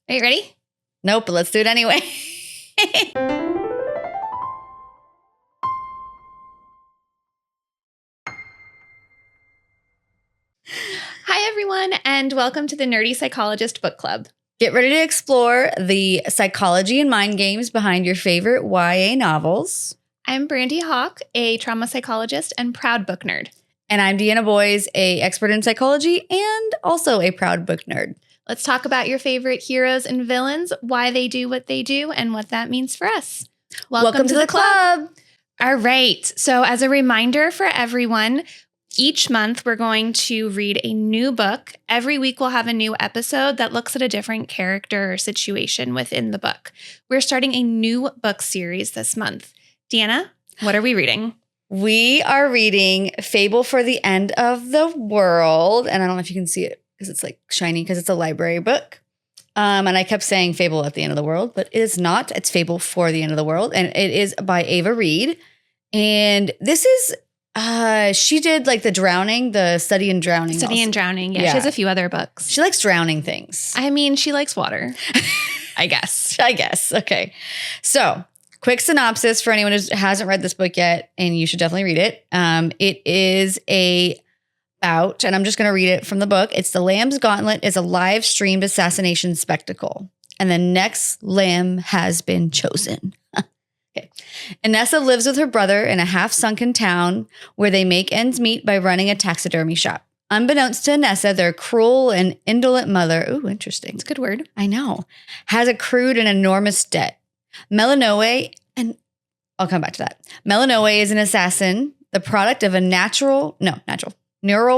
Are you ready? Nope, but let's do it anyway. Hi, everyone, and welcome to the Nerdy Psychologist Book Club. Get ready to explore the psychology and mind games behind your favorite YA novels. I'm Brandi Hawk, a trauma psychologist and proud book nerd. And I'm Deanna Boys, a expert in psychology and also a proud book nerd. Let's talk about your favorite heroes and villains, why they do what they do, and what that means for us. Welcome to the club. All right. So as a reminder for everyone, each month we're going to read a new book. Every week we'll have a new episode that looks at a different character or situation within the book. We're starting a new book series this month. Deanna, what are we reading? We are reading Fable for the End of the World. And I don't know if you can see it because it's like shiny because it's a library book. And I kept saying Fable at the End of the World, but it is not. It's Fable for the End of the World. And it is by Ava Reed. And this is, she did like the Study in Drowning. Study in Drowning. Yeah, she has a few other books. She likes drowning things. I mean, she likes water, I guess. Okay. So quick synopsis for anyone who hasn't read this book yet, and you should definitely read it. It is about, and I'm just going to read it from the book. It's The Lamb's Gauntlet is a live streamed assassination spectacle, and the next lamb has been chosen. Okay. Inesa lives with her brother in a half-sunken town where they make ends meet by running a taxidermy shop. Unbeknownst to Inesa, their cruel and indolent mother, ooh, interesting. It's a good word. I know, has accrued an enormous debt. Melanoe, and I'll come back to that. Melanoe is an assassin, the product of a neural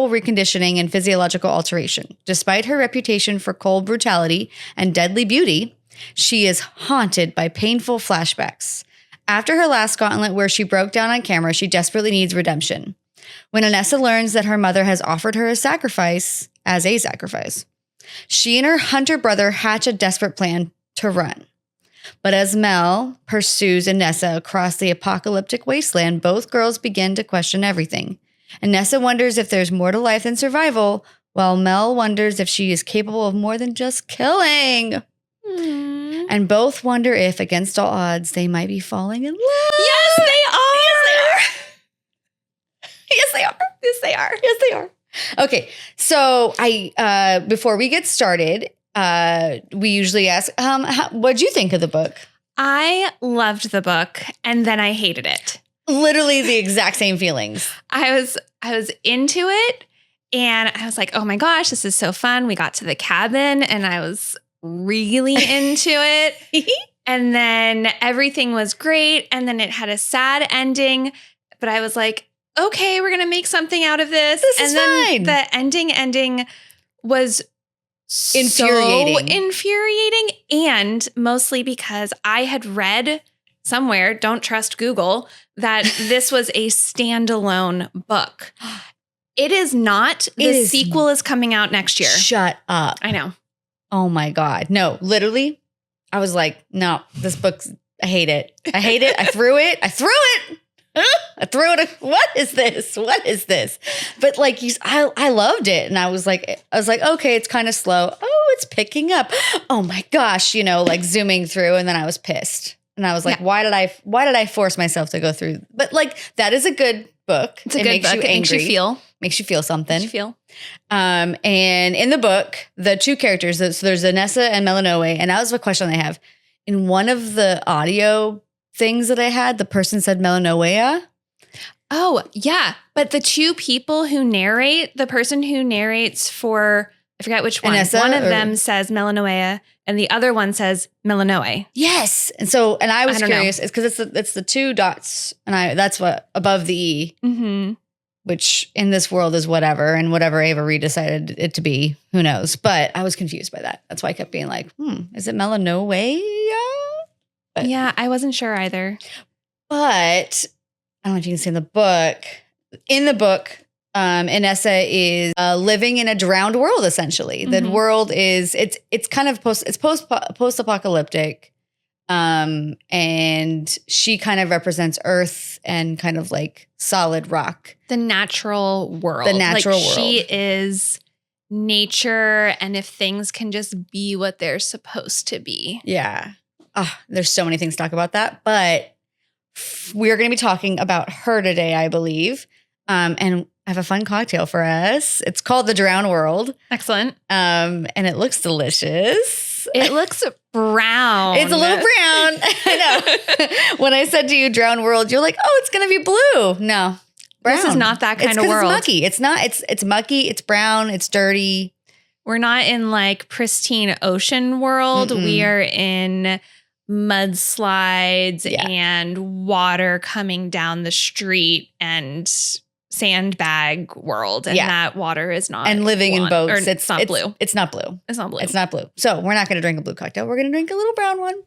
reconditioning and physiological alteration. Despite her reputation for cold brutality and deadly beauty, she is haunted by painful flashbacks. After her last gauntlet where she broke down on camera, she desperately needs redemption. When Inesa learns that her mother has offered her a sacrifice, she and her hunter brother hatch a desperate plan to run. But as Mel pursues Inesa across the apocalyptic wasteland, both girls begin to question everything. Inesa wonders if there's more to life than survival, while Mel wonders if she is capable of more than just killing. And both wonder if, against all odds, they might be falling in love. Yes, they are. Yes, they are. Okay, so before we get started, we usually ask, what'd you think of the book? I loved the book, and then I hated it. Literally the exact same feelings. I was into it, and I was like, oh my gosh, this is so fun. We got to the cabin, and I was really into it. And then everything was great, and then it had a sad ending, but I was like, okay, we're going to make something out of this. This is fine. The ending was infuriating. So infuriating, and mostly because I had read somewhere, don't trust Google, that this was a standalone book. It is not. The sequel is coming out next year. Shut up. I know. Oh my God. No, literally, I was like, no, this book's, I hate it. I threw it. I threw it. What is this? But like, I loved it. And I was like, okay, it's kind of slow. Oh, it's picking up. Oh my gosh, like zooming through. And then I was pissed. And I was like, why did I force myself to go through? But like, that is a good book. It's a good book. It makes you feel. Makes you feel something. And in the book, the two characters, so there's Inesa and Melanoe. And that was a question I have. In one of the audio things that I had, the person said Melanoea. Oh, yeah. But the two people who narrate, the person who narrates for, I forgot which one. Inesa, one of them says Melanoea and the other one says Melanoe. Yes. And I was curious. It's because it's the two dots, and that's what above the E, which in this world is whatever, and whatever Ava Reed decided it to be, who knows? But I was confused by that. That's why I kept being like, is it Melanoea? But, yeah, I wasn't sure either. But I don't know if you can see in the book. In the book, Inesa is living in a drowned world. Essentially, the world is it's kind of post-apocalyptic, and she kind of represents Earth and kind of like solid rock, the natural world. The natural world. She is nature and if things can just be what they're supposed to be. Yeah. Oh, there's so many things to talk about that, but we're going to be talking about her today, I believe. And I have a fun cocktail for us. It's called the Drown World. Excellent. And it looks delicious. It looks brown. It's a little brown. I know. When I said to you Drown World, you're like, oh, it's going to be blue. No. Brown. This is not that kind of world. It's mucky. It's not. It's mucky. It's brown. It's dirty. We're not in like pristine ocean world. Mm-mm. We are in mudslides and water coming down the street and sandbag world. And that water is not. And living in boats. It's not blue. It's not blue. It's not blue. It's not blue. So we're not going to drink a blue cocktail. We're going to drink a little brown one.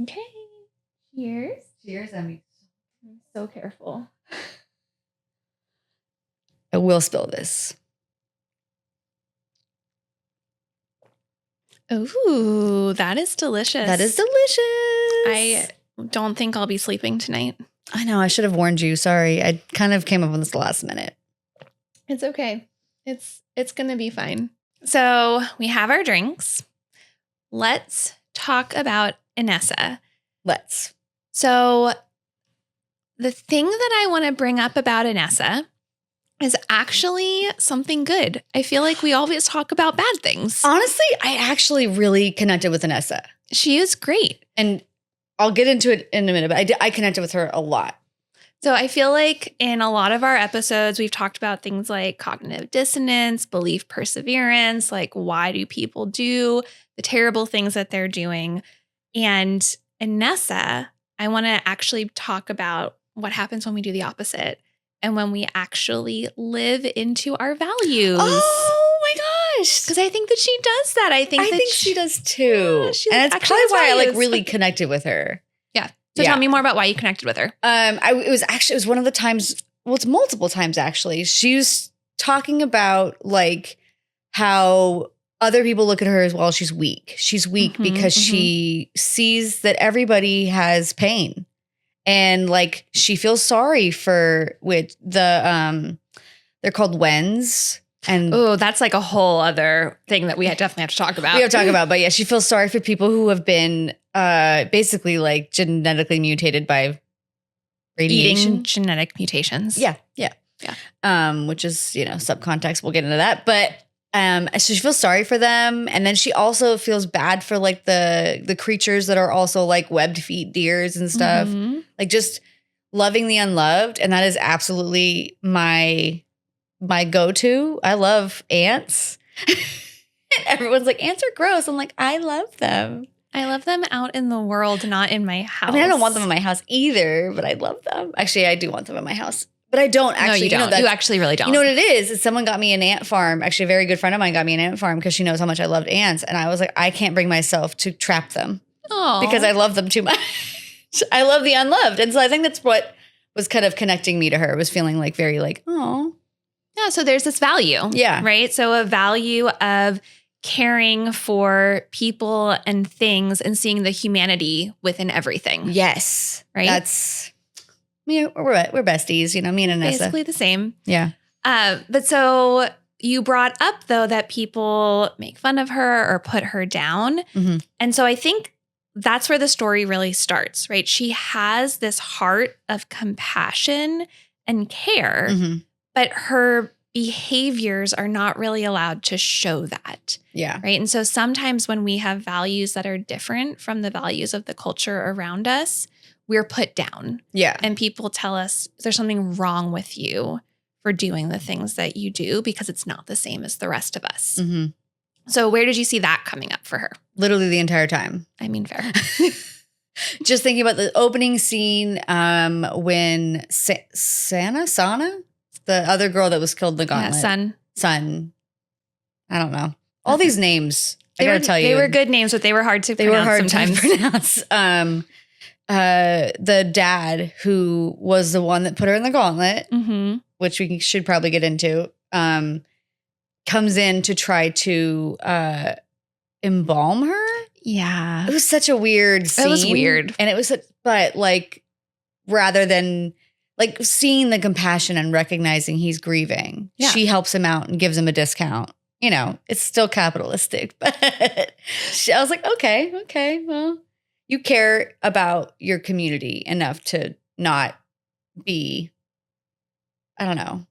Okay. Cheers. Cheers, Emmy. I'm so careful. I will spill this. Ooh, that is delicious. That is delicious. I don't think I'll be sleeping tonight. I know. I should have warned you. Sorry. I kind of came up with this the last minute. It's okay. It's going to be fine. So we have our drinks. Let's talk about Inesa. Let's. So the thing that I want to bring up about Inesa is actually something good. I feel like we always talk about bad things. Honestly, I actually really connected with Inesa. She is great. And I'll get into it in a minute, but I connected with her a lot. So I feel like in a lot of our episodes, we've talked about things like cognitive dissonance, belief perseverance, like why do people do the terrible things that they're doing? And Inesa, I want to actually talk about what happens when we do the opposite and when we actually live into our values. Oh my gosh. Because I think that she does that. I think she does too. Yeah, and that's probably why I really connected with her. Yeah. So tell me more about why you connected with her. It was one of the times, well, it's multiple times actually. She was talking about like how other people look at her as well. She's weak. She's weak because she sees that everybody has pain. And like she feels sorry for with the they're called wens. And oh, that's like a whole other thing that we definitely have to talk about. We have to talk about, but yeah, she feels sorry for people who have been basically like genetically mutated by radiation. Eating genetic mutations. Yeah. Which is, subcontext. We'll get into that. But so she feels sorry for them. And then she also feels bad for like the creatures that are also like webbed feet deers and stuff. Like just loving the unloved. And that is absolutely my go-to. I love ants. Everyone's like, ants are gross. I'm like, I love them. I love them out in the world, not in my house. I mean, I don't want them in my house either, but I love them. Actually, I do want them in my house. But I don't actually. No, you don't. You actually really don't. You know what it is someone got me an ant farm. Actually, a very good friend of mine got me an ant farm because she knows how much I loved ants. And I was like, I can't bring myself to trap them. Oh, because I love them too much. I love the unloved. And so I think that's what was kind of connecting me to her, was feeling like very like, oh. Yeah, so there's this value. Yeah. Right? So a value of caring for people and things and seeing the humanity within everything. Yes. Right? That's, we're besties, me and Inesa. Basically the same. Yeah. But so you brought up, though, that people make fun of her or put her down. And so I think that's where the story really starts, right? She has this heart of compassion and care, but her behaviors are not really allowed to show that. Yeah. Right. And so sometimes when we have values that are different from the values of the culture around us, we're put down. Yeah. And people tell us there's something wrong with you for doing the things that you do because it's not the same as the rest of us. So where did you see that coming up for her? Literally the entire time. I mean, fair. Just thinking about the opening scene when Sana, the other girl that was killed in the gauntlet. Yeah, Sun. I don't know. All these names, I gotta tell you. They were good names, but they were hard to pronounce sometimes. To pronounce. The dad, who was the one that put her in the gauntlet, which we should probably get into, comes in to try to embalm her. Yeah. It was such a weird scene. It was weird. And it was, but like, rather than like seeing the compassion and recognizing he's grieving, she helps him out and gives him a discount. You know, it's still capitalistic, but I was like, okay, well, you care about your community enough to not be, I don't know.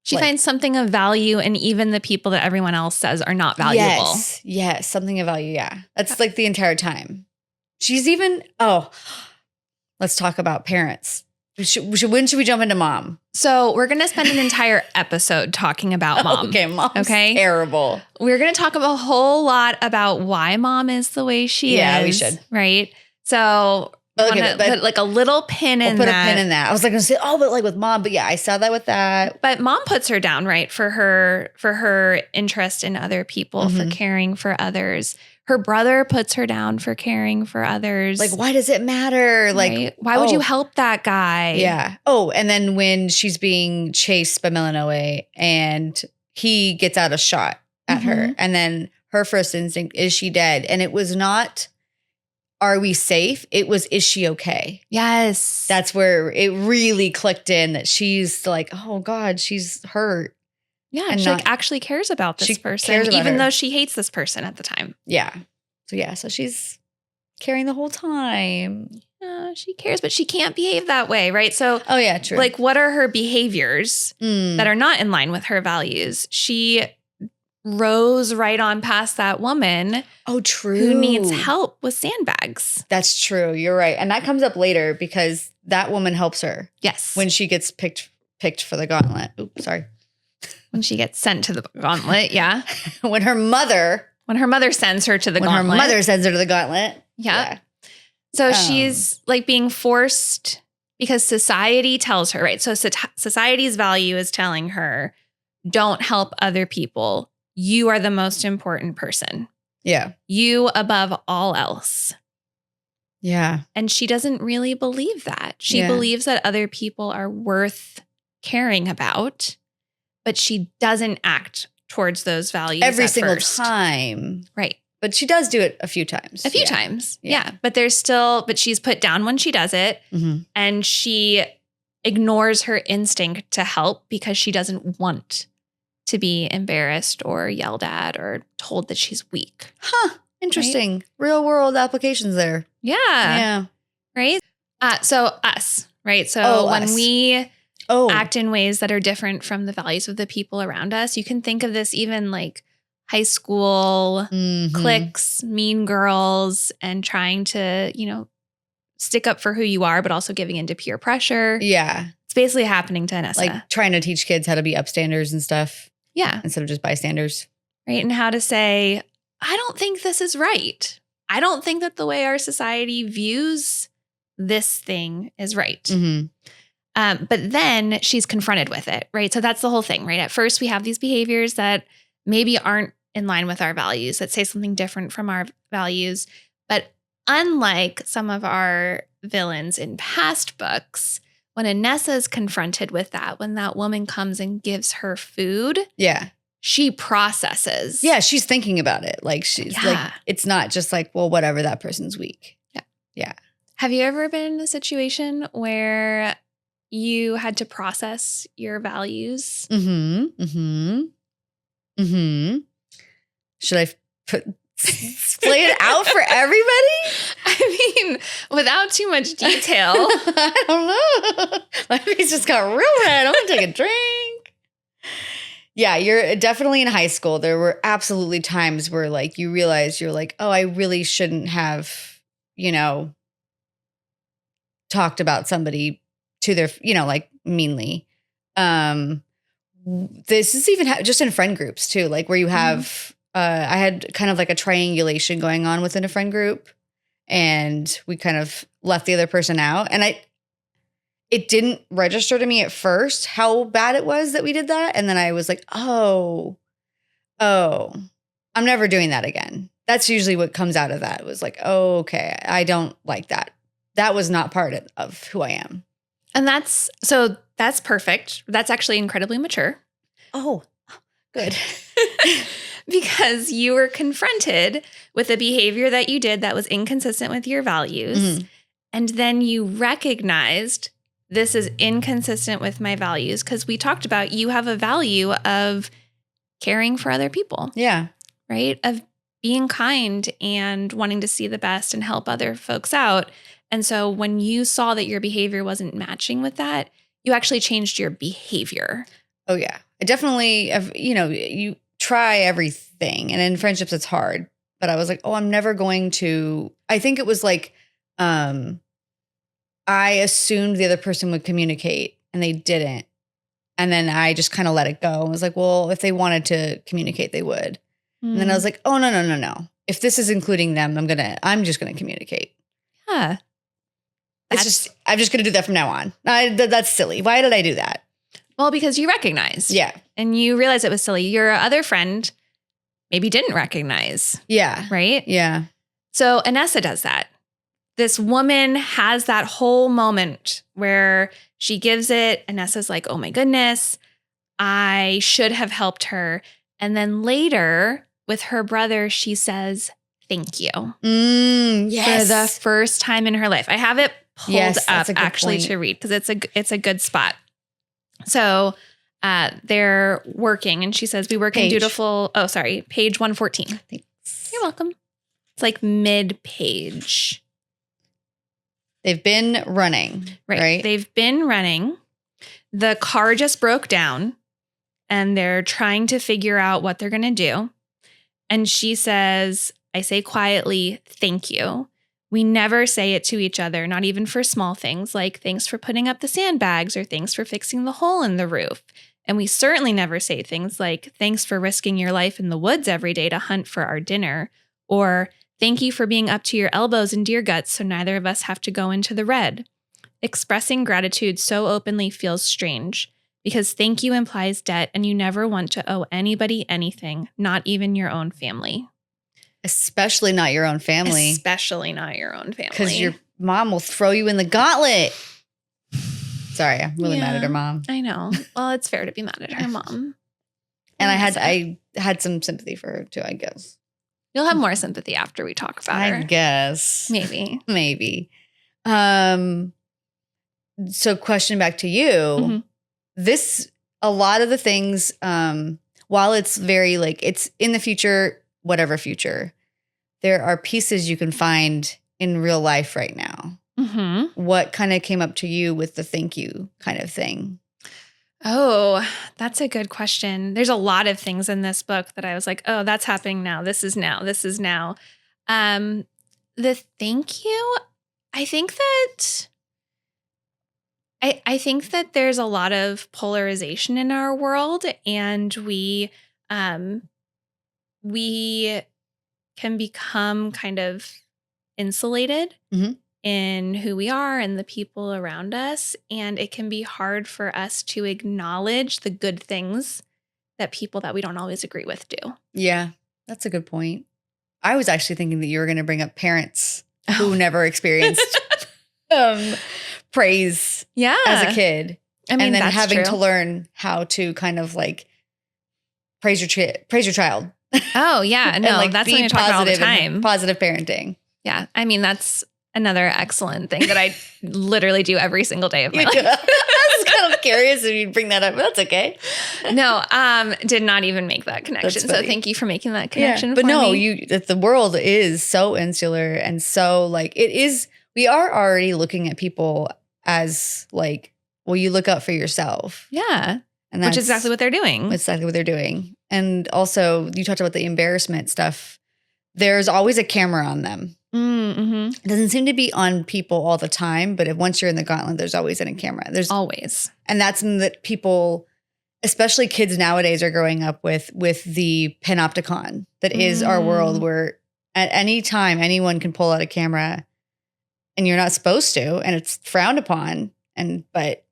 She finds something of value in even the people that everyone else says are not valuable. Yes, something of value, yeah. That's like the entire time. She's even, let's talk about parents. When should we jump into mom? So we're going to spend an entire episode talking about mom. Okay, mom's terrible. We're going to talk a whole lot about why mom is the way she is. Yeah, we should. Right? So put like a little pin in that. Put a pin in that. I was like going to say, but like with mom. But yeah, I saw that with that. But mom puts her down, right? For her interest in other people, for caring for others. Her brother puts her down for caring for others. Like, why does it matter? Like, right? Why would you help that guy? Yeah. Oh, and then when she's being chased by Melanoe and he gets out a shot at her, and then her first instinct is she dead? And it was not, are we safe? It was, is she okay? Yes. That's where it really clicked in that she's like, oh God, she's hurt. Yeah, and she actually cares about this person, even though she hates this person at the time. Yeah. So she's caring the whole time. She cares, but she can't behave that way, right? So, oh yeah, true. Like, what are her behaviors that are not in line with her values? She rose right on past that woman. Oh, true. Who needs help with sandbags. That's true. You're right. And that comes up later because that woman helps her. Yes. When she gets picked for the gauntlet. Oops, sorry. When she gets sent to the gauntlet, yeah. When her mother sends her to the gauntlet. When her mother sends her to the gauntlet. Yeah. So she's like being forced because society tells her, right? So society's value is telling her, don't help other people. You are the most important person. Yeah. You above all else. Yeah. And she doesn't really believe that. She believes that other people are worth caring about, but she doesn't act towards those values every single first. Time. Right. But she does do it a few times. A few times. Yeah. But but she's put down when she does it. And she ignores her instinct to help because she doesn't want to be embarrassed or yelled at or told that she's weak. Huh. Interesting. Right? Real world applications there. Yeah. Yeah. Right? So us, right? So when we act in ways that are different from the values of the people around us, you can think of this even like high school cliques, mean girls, and trying to, stick up for who you are, but also giving into peer pressure. Yeah. It's basically happening to Inesa. Like trying to teach kids how to be upstanders and stuff. Yeah. Instead of just bystanders. Right. And how to say, I don't think this is right. I don't think that the way our society views this thing is right. But then she's confronted with it, right? So that's the whole thing, right? At first, we have these behaviors that maybe aren't in line with our values, that say something different from our values. But unlike some of our villains in past books, when Inesa is confronted with that, when that woman comes and gives her food, she processes. Yeah, she's thinking about it. Like she's like, it's not just like, well, whatever, that person's weak. Yeah. Have you ever been in a situation where you had to process your values? Should I play it out for everybody? I mean, without too much detail. I don't know. My face just got real red. I'm going to take a drink. Yeah, you're definitely in high school. There were absolutely times where like you realize you're like, oh, I really shouldn't have, talked about somebody to their, like meanly. This is even just in friend groups too, like where you have I had kind of like a triangulation going on within a friend group, and we kind of left the other person out. And it didn't register to me at first how bad it was that we did that. And then I was like, oh, I'm never doing that again. That's usually what comes out of that. It was like, oh, okay, I don't like that. That was not part of who I am. And that's perfect. That's actually incredibly mature. Oh, good. Because you were confronted with a behavior that you did that was inconsistent with your values. Mm-hmm. And then you recognized this is inconsistent with my values, because we talked about you have a value of caring for other people. Yeah. Right? Of being kind and wanting to see the best and help other folks out. And so when you saw that your behavior wasn't matching with that, you actually changed your behavior. Oh, yeah. I definitely, you try everything. And in friendships, it's hard. But I was like, I'm never going to. I think it was like, I assumed the other person would communicate, and they didn't. And then I just kind of let it go. I was like, well, if they wanted to communicate, they would. Mm. And then I was like, oh, no. If this is including them, I'm just going to communicate. Yeah. I'm just going to do that from now on. That's silly. Why did I do that? Well, because you recognized. Yeah. And you realized it was silly. Your other friend maybe didn't recognize. Yeah. Right? Yeah. So Inesa does that. This woman has that whole moment where she gives it. Inesa's like, oh my goodness, I should have helped her. And then later with her brother, she says, thank you. Yes. For the first time in her life. I have it pulled up actually point. To read, because it's a good spot. So they're working, and she says, we work in dutiful. Oh, sorry. Page 114. Thanks. You're welcome. It's like mid-page. They've been running, right? They've been running. The car just broke down, and they're trying to figure out what they're going to do. And she says, I say quietly, thank you. We never say it to each other, not even for small things like thanks for putting up the sandbags or thanks for fixing the hole in the roof. And we certainly never say things like thanks for risking your life in the woods every day to hunt for our dinner, or thank you for being up to your elbows in deer guts so neither of us have to go into the red. Expressing gratitude so openly feels strange, because thank you implies debt, and you never want to owe anybody anything, not even your own family. Especially not your own family. Especially not your own family. Because your mom will throw you in the gauntlet. Sorry, I'm really mad at her mom. I know. Well, it's fair to be mad at her mom. And I had some sympathy for her too, I guess. You'll have more sympathy after we talk about her. I guess. Maybe. So question back to you. Mm-hmm. A lot of the things, while it's very like, it's in the future, whatever future, there are pieces you can find in real life right now. Mm-hmm. What kind of came up to you with the thank you kind of thing? Oh, that's a good question. There's a lot of things in this book that I was like, oh, that's happening now. This is now. The thank you, I think that there's a lot of polarization in our world, and we can become kind of insulated in who we are and the people around us. And it can be hard for us to acknowledge the good things that people that we don't always agree with do. Yeah, that's a good point. I was actually thinking that you were going to bring up parents who never experienced praise as a kid. I mean, and then that's having true. To learn how to kind of like praise your child. Oh, yeah. No, like that's what I talk about all the time. Positive parenting. Yeah. I mean, that's another excellent thing that I literally do every single day of my life. I was kind of curious if you'd bring that up, but that's okay. No, did not even make that connection. So thank you for making that connection. But for no, me. The world is so insular, and so like it is. We are already looking at people as like, well, you look out for yourself. Yeah. And which is exactly what they're doing. Exactly what they're doing. And also, you talked about the embarrassment stuff. There's always a camera on them. Mm-hmm. It doesn't seem to be on people all the time, but once you're in the gauntlet, there's always a camera. There's always. And that's something that people especially kids nowadays are growing up with the panopticon that is our world, where at any time anyone can pull out a camera and you're not supposed to, and it's frowned upon, but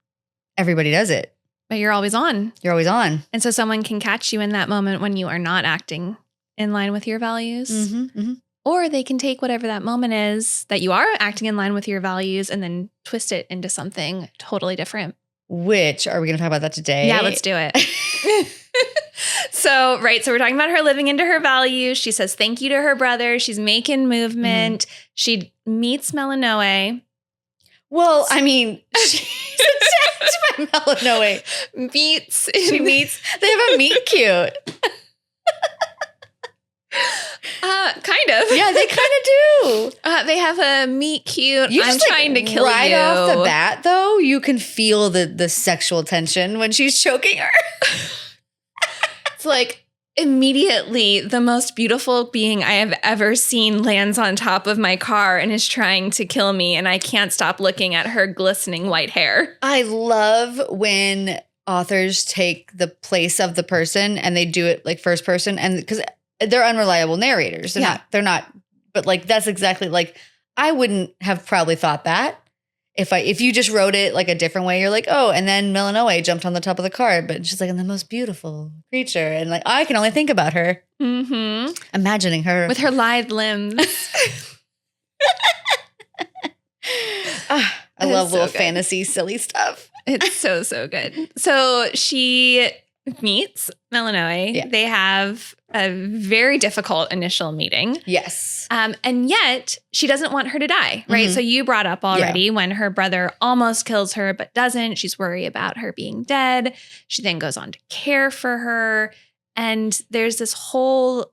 everybody does it. But you're always on. You're always on. And so someone can catch you in that moment when you are not acting in line with your values. Mm-hmm, mm-hmm. Or they can take whatever that moment is that you are acting in line with your values and then twist it into something totally different. Which, are we going to talk about that today? Yeah, let's do it. So we're talking about her living into her values. She says thank you to her brother. She's making movement. Mm-hmm. She meets Melanoe. Well, I mean, she's attacked by Melanoe. She meets. They have a meet cute. Kind of. Yeah, they kind of do. They have a meet cute. I'm trying to kill you. Right off the bat, though, you can feel the sexual tension when she's choking her. It's like immediately the most beautiful being I have ever seen lands on top of my car and is trying to kill me, and I can't stop looking at her glistening white hair. I love when authors take the place of the person and they do it like first person, and because they're unreliable narrators. They're not, but like that's exactly like I wouldn't have probably thought that if you just wrote it like a different way. You're like, oh, and then Melanoe jumped on the top of the car, but she's like, and the most beautiful creature, and like I can only think about her, imagining her with her lithe limbs. I love little fantasy, silly stuff. It's so good. So she meets Melanoe. Yeah. They have a very difficult initial meeting. Yes. And yet she doesn't want her to die, right? Mm-hmm. So you brought up already when her brother almost kills her but doesn't. She's worried about her being dead. She then goes on to care for her. And there's this whole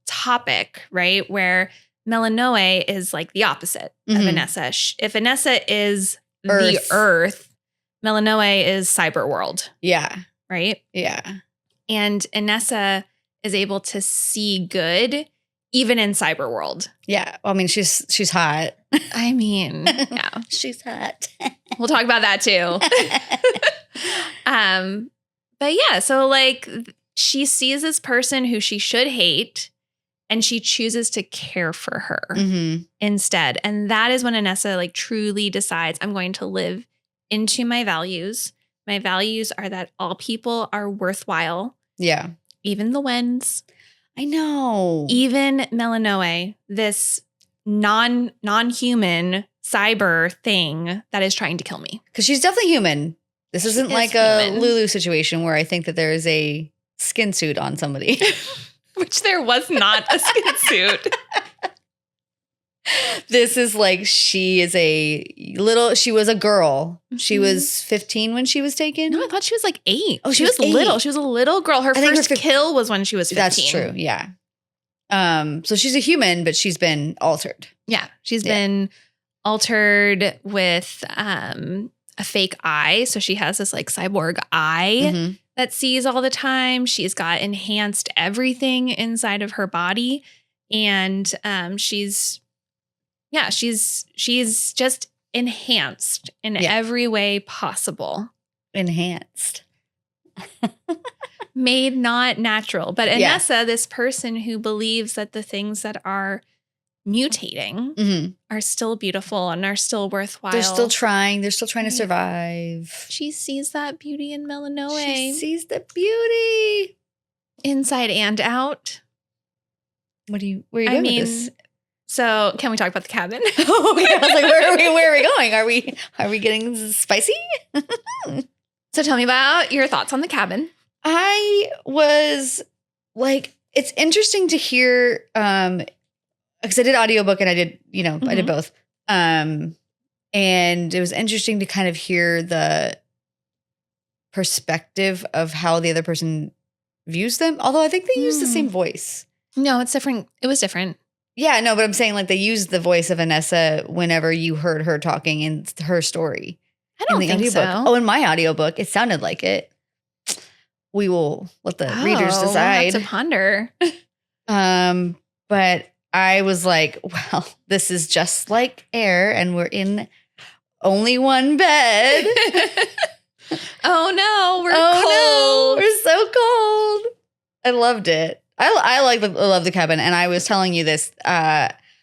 topic, right, where Melanoe is like the opposite of Inesa. If Inesa is the Earth, Melanoe is cyber world. Yeah. Right? Yeah. And Inesa is able to see good even in cyber world. Yeah. Well, I mean, she's hot. I mean, yeah. She's hot. We'll talk about that too. But yeah, so like she sees this person who she should hate and she chooses to care for her instead. And that is when Inesa like truly decides, I'm going to live into my values. My values are that all people are worthwhile. Yeah. Even the Wens. I know. Even Melanoe, this non-human cyber thing that is trying to kill me. Because she's definitely human. This isn't like a Lulu situation where I think that there is a skin suit on somebody. Which there was not a skin suit. This is like she was a girl. She was 15 when she was taken. No, I thought she was like 8. Oh, she was 8. Little. She was a little girl. Her first kill was when she was 15. That's true. Yeah. So she's a human, but she's been altered. Yeah. She's been altered with a fake eye. So she has this like cyborg eye that sees all the time. She's got enhanced everything inside of her body. And she's just enhanced in every way possible. Enhanced. Made not natural. But Inesa, this person who believes that the things that are mutating are still beautiful and are still worthwhile. They're still trying. They're still trying to survive. She sees that beauty in Melanoe. She sees the beauty. Inside and out. Where are you going with this? So can we talk about the cabin? Oh, yeah. I was like, where are we going? Are we getting spicy? So tell me about your thoughts on the cabin. I was like, it's interesting to hear, because I did audiobook and I did, I did both. And it was interesting to kind of hear the perspective of how the other person views them. Although I think they use the same voice. No, it's different. It was different. Yeah, no, but I'm saying like they used the voice of Inesa whenever you heard her talking in her story. I don't think audiobook. so. Oh, in my audiobook, it sounded like it. We will let the readers decide. We'll have to ponder. But I was like, well, this is just like Air and we're in only one bed. Oh no, we're Oh cold. no, we're so cold. I loved it. I love the cabin, and I was telling you this.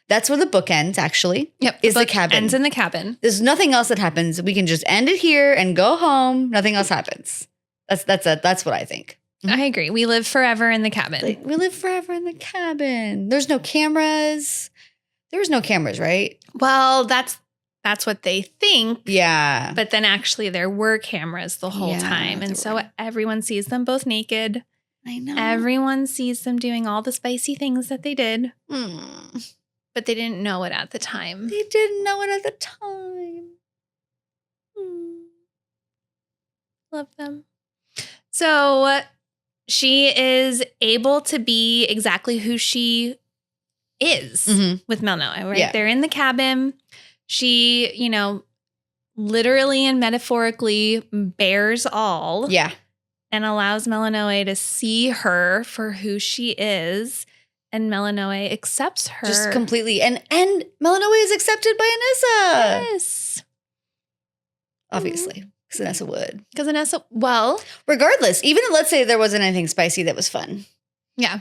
That's where the book ends. Actually, Yep, is the book cabin. ends in the cabin. There's nothing else that happens. We can just end it here and go home. Nothing else happens. That's what I think. I agree. We live forever in the cabin. Like, we live forever in the cabin. There's no cameras. There was no cameras, right? Well, that's what they think. Yeah. But then actually there were cameras the whole time. And so everyone sees them both naked. I know. Everyone sees them doing all the spicy things that they did. Mm. But they didn't know it at the time. They didn't know it at the time. Mm. Love them. So she is able to be exactly who she is with Melnoa, right? Yeah. They're in the cabin. She, literally and metaphorically bears all. Yeah. And allows Melnoa to see her for who she is. And Melnoa accepts her. Just completely. And Melnoa is accepted by Inesa. Yes. Obviously. Because Inesa would. Because Inesa, well. Regardless, even let's say there wasn't anything spicy that was fun. Yeah.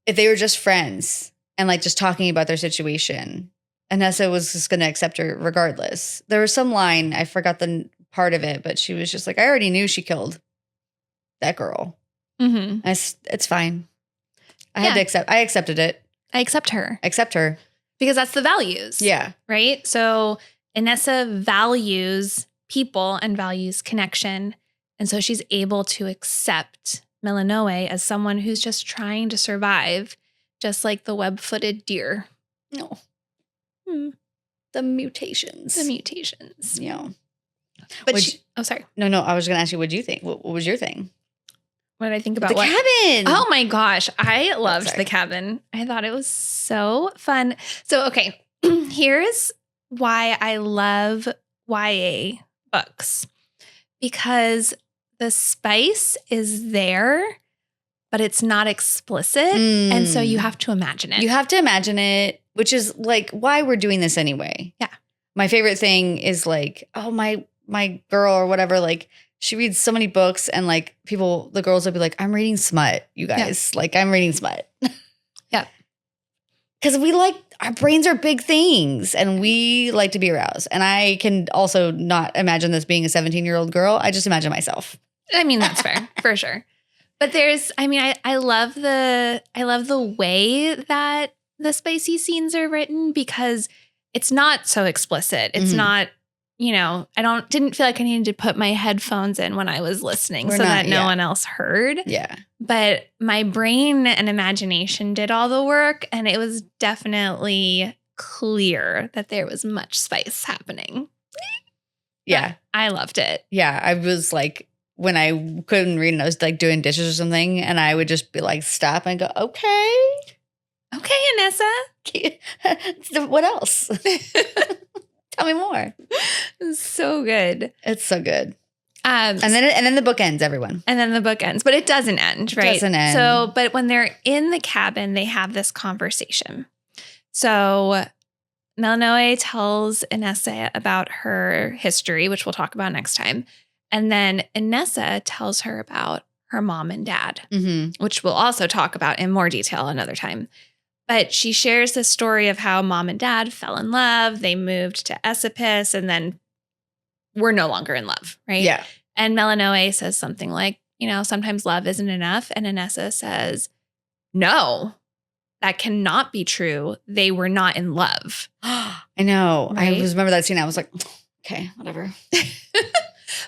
If they were just friends and like just talking about their situation, Inesa was just going to accept her regardless. There was some line, I forgot the part of it, but she was just like, I already knew she killed that girl. Mm-hmm. It's fine. I accepted it. I accept her. Accept her. Because that's the values. Yeah. Right? So Inesa values people and values connection. And so she's able to accept Melnoa as someone who's just trying to survive, just like the web-footed deer. No. The mutations. Yeah. But sorry. No, I was going to ask you, what do you think? What was your thing? What did I think about the cabin? Oh my gosh. I loved the cabin. I thought it was so fun. So, okay. Here's why I love YA books. Because the spice is there, but it's not explicit. And so you have to imagine it. You have to imagine it, which is like why we're doing this anyway. Yeah. My favorite thing is like, oh, my girl or whatever, like she reads so many books and like the girls will be like, I'm reading smut, you guys. Yeah. Like I'm reading smut. Yeah. Because our brains are big things and we like to be aroused. And I can also not imagine this being a 17-year-old girl. I just imagine myself. I mean, that's fair, for sure. But I love the way that the spicy scenes are written because it's not so explicit. It's not, didn't feel like I needed to put my headphones in when I was listening that no one else heard. Yeah. But my brain and imagination did all the work, and it was definitely clear that there was much spice happening. Yeah. I loved it. Yeah. I was like, when I couldn't read and I was like doing dishes or something, and I would just be like, stop and go, okay. Okay, Inesa. What else? Tell me more. It's so good. It's so good. And then the book ends, everyone. And then the book ends, but it doesn't end, right? It doesn't end. So, but when they're in the cabin, they have this conversation. So Melnoa tells Inesa about her history, which we'll talk about next time. And then Inesa tells her about her mom and dad, which we'll also talk about in more detail another time. But she shares this story of how mom and dad fell in love. They moved to Esopus and then were no longer in love, right? Yeah. And Melnoa says something like, sometimes love isn't enough. And Inesa says, no, that cannot be true. They were not in love. I know. Right? I remember that scene. I was like, okay, whatever.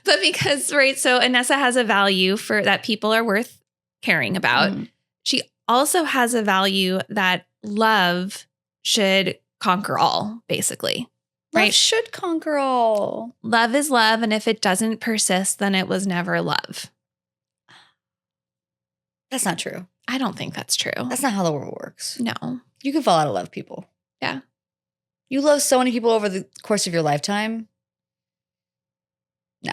But because, right, so Inesa has a value for that people are worth caring about. She also has a value that love should conquer all, basically. Love right? should conquer all. Love is love, and if it doesn't persist, then it was never love. That's not true. I don't think that's true. That's not how the world works. No. You can fall out of love people. Yeah. You love so many people over the course of your lifetime. No.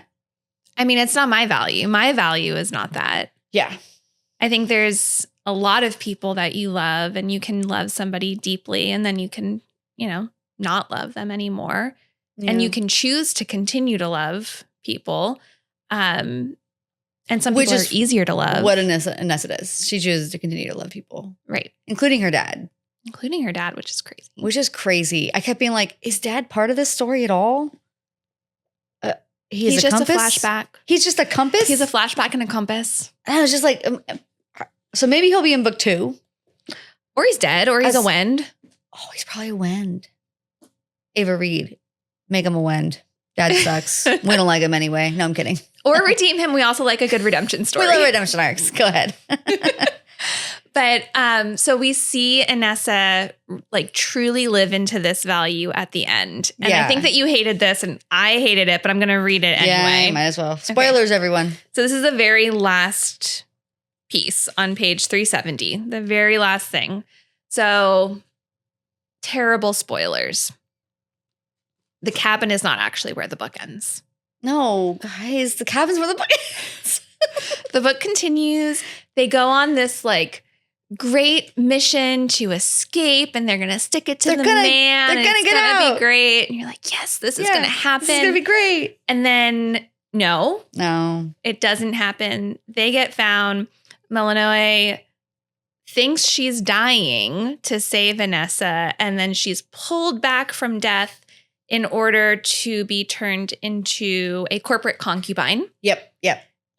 I mean, it's not my value. My value is not that. Yeah. I think there's a lot of people that you love, and you can love somebody deeply, and then you can, not love them anymore. Yeah. And you can choose to continue to love people. And some Which people is are easier to love. What Inesa does. She chooses to continue to love people. Right. Including her dad. Including her dad, which is crazy. Which is crazy. I kept being like, is dad part of this story at all? He's a just compass? a flashback. He's just a compass? He's a flashback and a compass. And I was just like, so maybe he'll be in book 2. Or he's dead, or he's a Wend. Oh, he's probably a Wend. Ava Reed, make him a Wend. Dad sucks. We don't like him anyway. No, I'm kidding. Or redeem him. We also like a good redemption story. We love redemption arcs. Go ahead. But so we see Inesa like truly live into this value at the end. And I think that you hated this and I hated it, but I'm going to read it anyway. Yeah, might as well. Spoilers, everyone. So this is the very last piece on page 370, the very last thing. So terrible spoilers. The cabin is not actually where the book ends. No, guys, the cabin's where the book ends. The book continues. They go on this like great mission to escape, and they're gonna stick it to the man. They're gonna get out. It's gonna out. be great. And you're like, yes, this is gonna happen. This is gonna be great. And then no, it doesn't happen. They get found. Melanoe thinks she's dying to save Inesa, and then she's pulled back from death in order to be turned into a corporate concubine. Yep.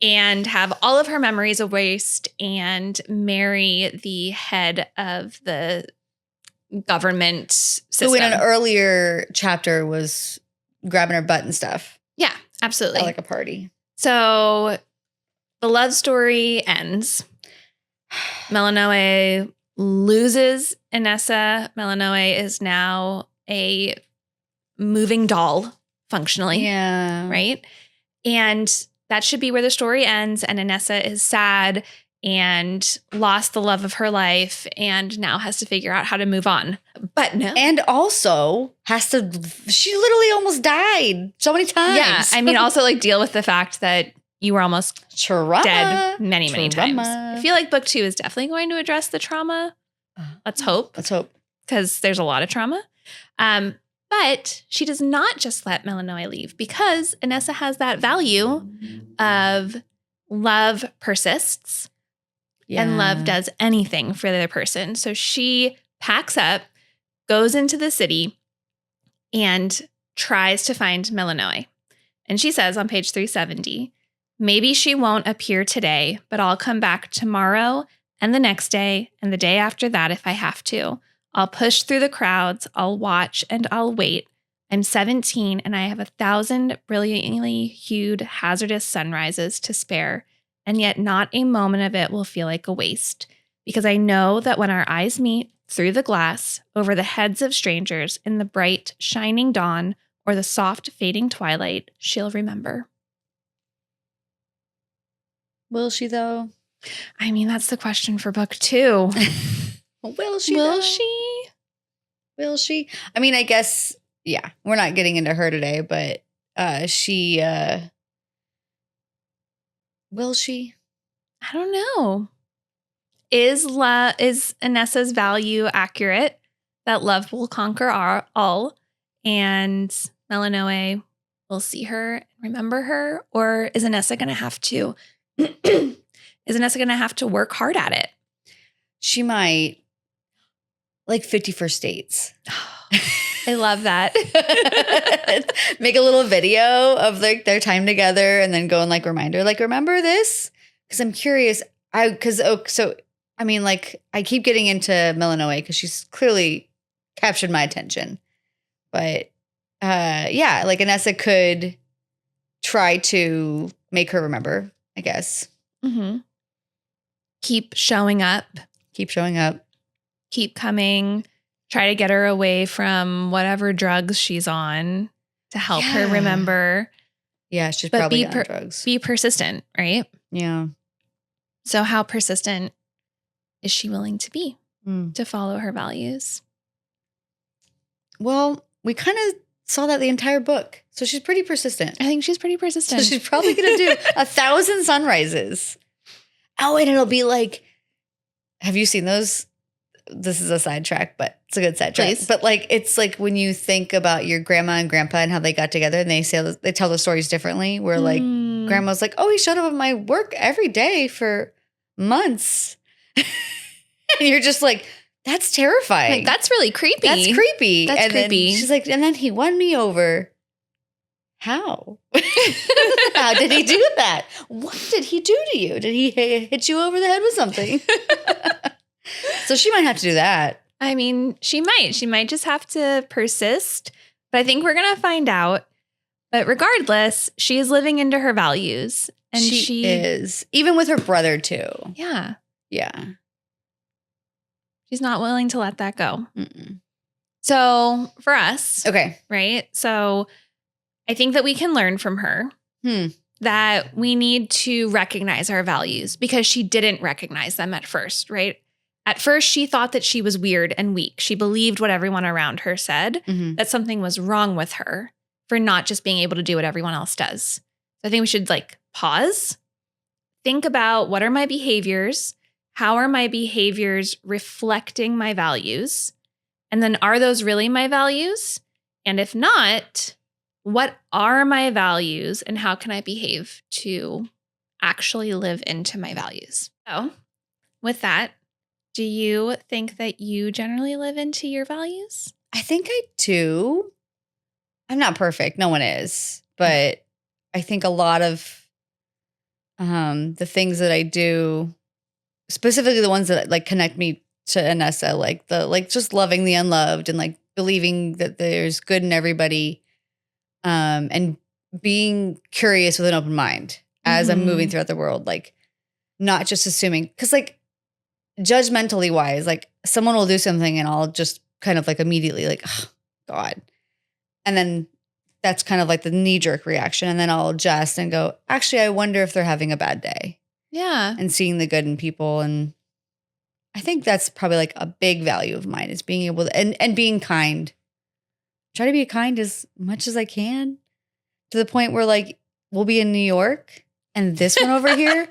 And have all of her memories erased and marry the head of the government system. Who in an earlier chapter was grabbing her butt and stuff. Yeah, absolutely. At like a party. So the love story ends. Melanoe loses Inesa. Melanoe is now a moving doll, functionally. Yeah. Right? And that should be where the story ends. And Inesa is sad and lost the love of her life and now has to figure out how to move on. But no. And also she literally almost died so many times. Yeah. I mean, also like deal with the fact that you were almost trauma. Dead many times. I feel like book 2 is definitely going to address the trauma. Let's hope. Because there's a lot of trauma. But she does not just let Melanoe leave because Inesa has that value of love persists and love does anything for the other person. So she packs up, goes into the city, and tries to find Melanoe. And she says on page 370, maybe she won't appear today, but I'll come back tomorrow and the next day and the day after that if I have to. I'll push through the crowds, I'll watch, and I'll wait. I'm 17 and I have 1,000 brilliantly hued hazardous sunrises to spare, and yet not a moment of it will feel like a waste, because I know that when our eyes meet through the glass, over the heads of strangers, in the bright, shining dawn, or the soft, fading twilight, she'll remember. Will she, though? I mean, that's the question for book 2. Will she? Will she? I mean, I guess, yeah, we're not getting into her today, but she, will she? I don't know. Is Inesa's value accurate that love will conquer all and Melanoe will see her and remember her? Or is Inesa going to have to, work hard at it? She might. Like 51st Dates. I love that. Make a little video of like their time together and then go and like remind her, like, remember this? Because I'm curious. I keep getting into Melanoe because she's clearly captured my attention. But like Inesa could try to make her remember, I guess. Mm-hmm. Keep showing up. Keep coming, try to get her away from whatever drugs she's on to help her remember. Yeah, she's probably on drugs. Be persistent, right? Yeah. So how persistent is she willing to be to follow her values? Well, we kind of saw that the entire book. So she's pretty persistent. I think she's pretty persistent. So she's probably going to do 1,000 sunrises. Oh, and it'll be like, have you seen those? This is a sidetrack, but it's a good sidetrack. Please. But like, it's like when you think about your grandma and grandpa and how they got together and they tell the stories differently. Where like grandma's like, oh, he showed up at my work every day for months. And you're just like, that's terrifying. Like, that's really creepy. That's creepy. That's and creepy. Then she's like, and then he won me over. How? How did he do that? What did he do to you? Did he hit you over the head with something? So she might have to do that. I mean, she might. She might just have to persist. But I think we're going to find out. But regardless, she is living into her values. And she is. Even with her brother, too. Yeah. Yeah. She's not willing to let that go. Mm-mm. So for us, okay, right? So I think that we can learn from her that we need to recognize our values because she didn't recognize them at first, right? At first, she thought that she was weird and weak. She believed what everyone around her said, that something was wrong with her for not just being able to do what everyone else does. So I think we should pause, think about what are my behaviors? How are my behaviors reflecting my values? And then are those really my values? And if not, what are my values and how can I behave to actually live into my values? So with that, do you think that you generally live into your values? I think I do. I'm not perfect. No one is. But I think a lot of the things that I do, specifically the ones that connect me to Inesa, just loving the unloved and believing that there's good in everybody, and being curious with an open mind as I'm moving throughout the world, not just assuming, because judgmentally wise, someone will do something and I'll just kind of immediately oh, God. And then that's kind of the knee-jerk reaction. And then I'll adjust and go, actually, I wonder if they're having a bad day. Yeah. And seeing the good in people. And I think that's probably a big value of mine is being able to, and being kind. Try to be kind as much as I can to the point where we'll be in New York and this one over here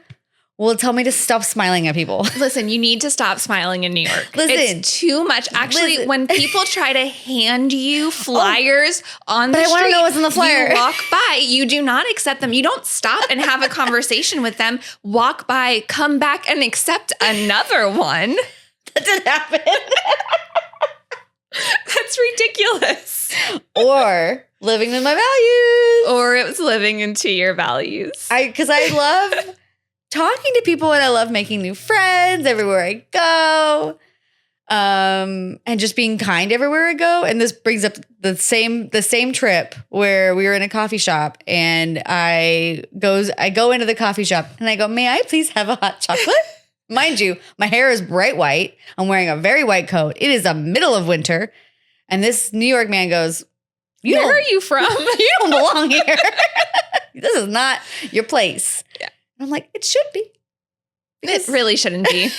will tell me to stop smiling at people. Listen, you need to stop smiling in New York. Listen. It's too much. Actually, when people try to hand you flyers on the street, I want to know what's in the flyer. You walk by, you do not accept them. You don't stop and have a conversation with them. Walk by, come back and accept another one. That didn't happen. That's ridiculous. Or living in my values. Or it was living into your values. Because I love talking to people and I love making new friends everywhere I go. And just being kind everywhere I go. And this brings up the same trip where we were in a coffee shop and I go into the coffee shop and I go, may I please have a hot chocolate? Mind you, my hair is bright white. I'm wearing a very white coat. It is the middle of winter. And this New York man goes, where are you from? You don't belong here. This is not your place. Yeah. I'm like, it should be. It really shouldn't be.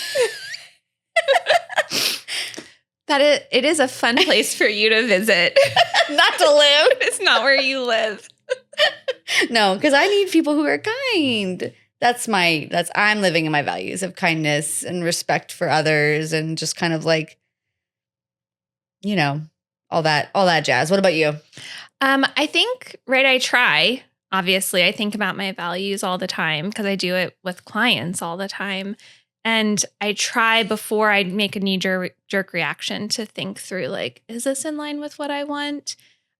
It is a fun place for you to visit. Not to live. It's not where you live. No, because I need people who are kind. I'm living in my values of kindness and respect for others and just kind of all that jazz. What about you? I think, I try. Obviously, I think about my values all the time because I do it with clients all the time. And I try before I make a knee-jerk reaction to think through, is this in line with what I want?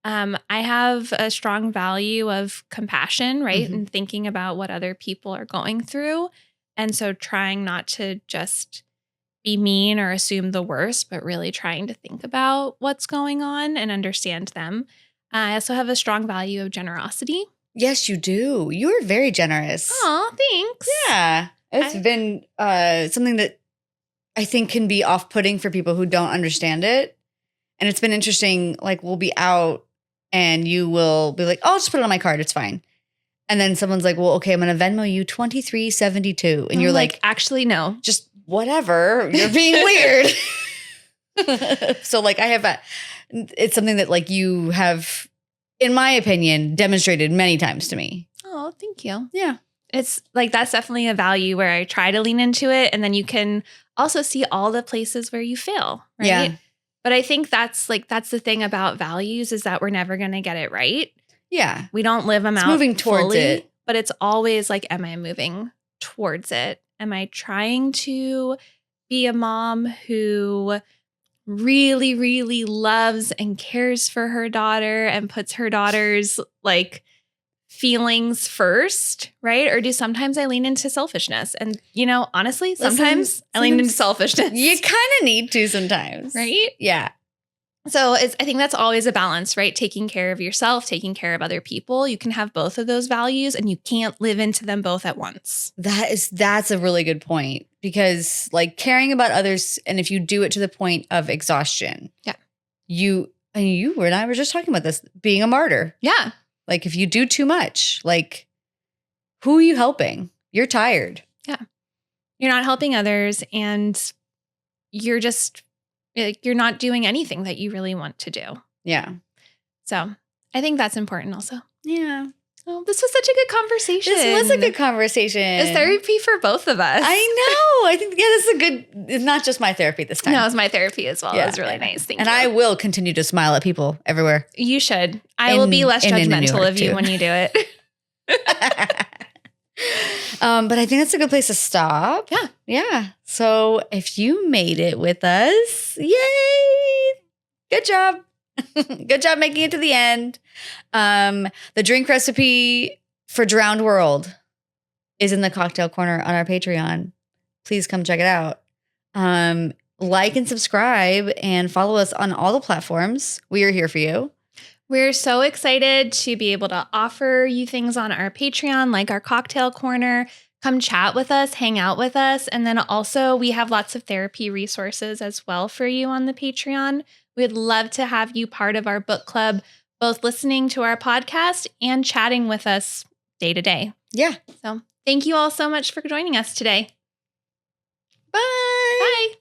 I have a strong value of compassion, right? And thinking about what other people are going through. And so trying not to just be mean or assume the worst, but really trying to think about what's going on and understand them. I also have a strong value of generosity. Yes, you do. You're very generous. Oh, thanks. Yeah. It's been something that I think can be off-putting for people who don't understand it. And it's been interesting, we'll be out and you will be like, oh, I'll just put it on my card. It's fine. And then someone's like, well, okay, I'm going to Venmo you $23.72. And you're like, actually, no. Just whatever. You're being weird. So I have it's something that you have, in my opinion, demonstrated many times to me. Oh, thank you. Yeah. It's that's definitely a value where I try to lean into it. And then you can also see all the places where you fail, right? Yeah. But I think that's the thing about values is that we're never going to get it right. Yeah. We don't live them out moving towards fully. it. but it's always like, am I moving towards it? Am I trying to be a mom who really, really loves and cares for her daughter and puts her daughter's like feelings first, right? Or do sometimes I lean into selfishness? And, you know, honestly, sometimes I lean into selfishness. You kind of need to sometimes. Right? Yeah. So I think that's always a balance, right? Taking care of yourself, taking care of other people. You can have both of those values and you can't live into them both at once. That's a really good point, because like caring about others, and if you do it to the point of exhaustion, you and I were just talking about this, being a martyr. Yeah. Like if you do too much, like who are you helping? You're tired. Yeah. You're not helping others, and you're not doing anything that you really want to do. Yeah. So I think that's important also. Yeah. Oh, this was such a good conversation. This was a good conversation. It's therapy for both of us. I know. I think, this is a good, it's not just my therapy this time. No, it's my therapy as well. Yeah. It was really nice. Thank you. And I will continue to smile at people everywhere. You should. I will be less judgmental of you when you do it. But I think that's a good place to stop. Yeah. Yeah. So if you made it with us, yay. Good job. Good job making it to the end. The drink recipe for Drowned World is in the cocktail corner on our Patreon. Please come check it out. Like and subscribe and follow us on all the platforms. We are here for you. We're so excited to be able to offer you things on our Patreon, like our cocktail corner. Come chat with us, hang out with us. And then also we have lots of therapy resources as well for you on the Patreon. We'd love to have you part of our book club, both listening to our podcast and chatting with us day to day. Yeah. So thank you all so much for joining us today. Bye. Bye.